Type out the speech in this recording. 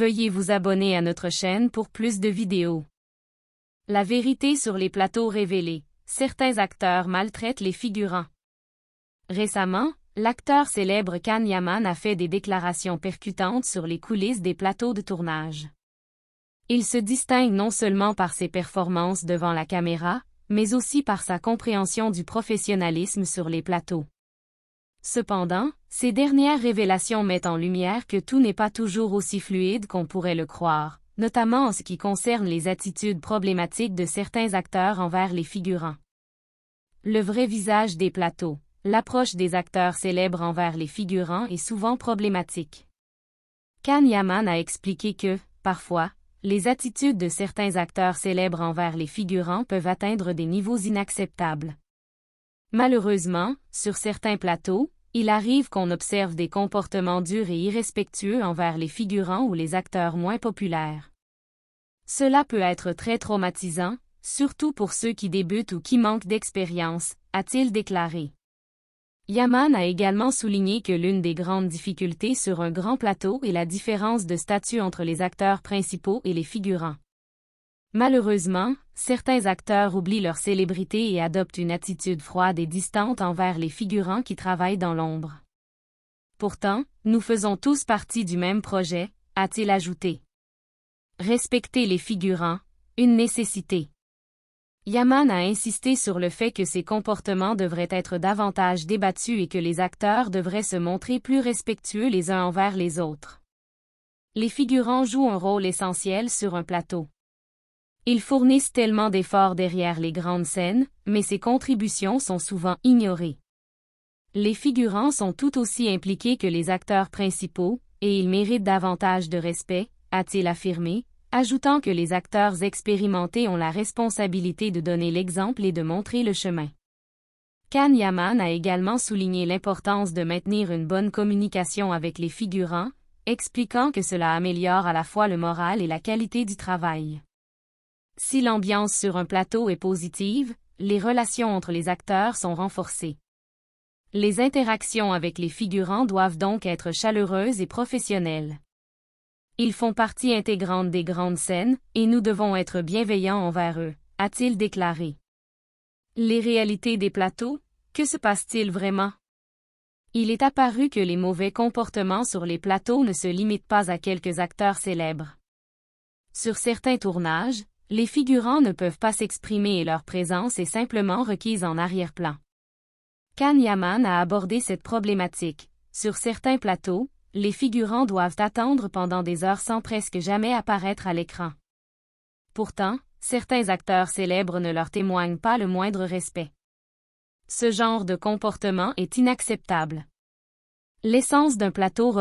Veuillez vous abonner à notre chaîne pour plus de vidéos. La vérité sur les plateaux révélée. Certains acteurs maltraitent les figurants. Récemment, l'acteur célèbre Can Yaman a fait des déclarations percutantes sur les coulisses des plateaux de tournage. Il se distingue non seulement par ses performances devant la caméra, mais aussi par sa compréhension du professionnalisme sur les plateaux. Cependant, ces dernières révélations mettent en lumière que tout n'est pas toujours aussi fluide qu'on pourrait le croire, notamment en ce qui concerne les attitudes problématiques de certains acteurs envers les figurants. Le vrai visage des plateaux. L'approche des acteurs célèbres envers les figurants est souvent problématique. Can Yaman a expliqué que, parfois, les attitudes de certains acteurs célèbres envers les figurants peuvent atteindre des niveaux inacceptables. Malheureusement, sur certains plateaux, il arrive qu'on observe des comportements durs et irrespectueux envers les figurants ou les acteurs moins populaires. Cela peut être très traumatisant, surtout pour ceux qui débutent ou qui manquent d'expérience, a-t-il déclaré. Yaman a également souligné que l'une des grandes difficultés sur un grand plateau est la différence de statut entre les acteurs principaux et les figurants. Malheureusement, certains acteurs oublient leur célébrité et adoptent une attitude froide et distante envers les figurants qui travaillent dans l'ombre. Pourtant, nous faisons tous partie du même projet, a-t-il ajouté. Respecter les figurants, une nécessité. Yaman a insisté sur le fait que ces comportements devraient être davantage débattus et que les acteurs devraient se montrer plus respectueux les uns envers les autres. Les figurants jouent un rôle essentiel sur un plateau. Ils fournissent tellement d'efforts derrière les grandes scènes, mais ces contributions sont souvent ignorées. Les figurants sont tout aussi impliqués que les acteurs principaux, et ils méritent davantage de respect, a-t-il affirmé, ajoutant que les acteurs expérimentés ont la responsabilité de donner l'exemple et de montrer le chemin. Can Yaman a également souligné l'importance de maintenir une bonne communication avec les figurants, expliquant que cela améliore à la fois le moral et la qualité du travail. Si l'ambiance sur un plateau est positive, les relations entre les acteurs sont renforcées. Les interactions avec les figurants doivent donc être chaleureuses et professionnelles. Ils font partie intégrante des grandes scènes, et nous devons être bienveillants envers eux, a-t-il déclaré. Les réalités des plateaux, que se passe-t-il vraiment? Il est apparu que les mauvais comportements sur les plateaux ne se limitent pas à quelques acteurs célèbres. Sur certains tournages, les figurants ne peuvent pas s'exprimer et leur présence est simplement requise en arrière-plan. Can Yaman a abordé cette problématique. Sur certains plateaux, les figurants doivent attendre pendant des heures sans presque jamais apparaître à l'écran. Pourtant, certains acteurs célèbres ne leur témoignent pas le moindre respect. Ce genre de comportement est inacceptable. L'essence d'un plateau repose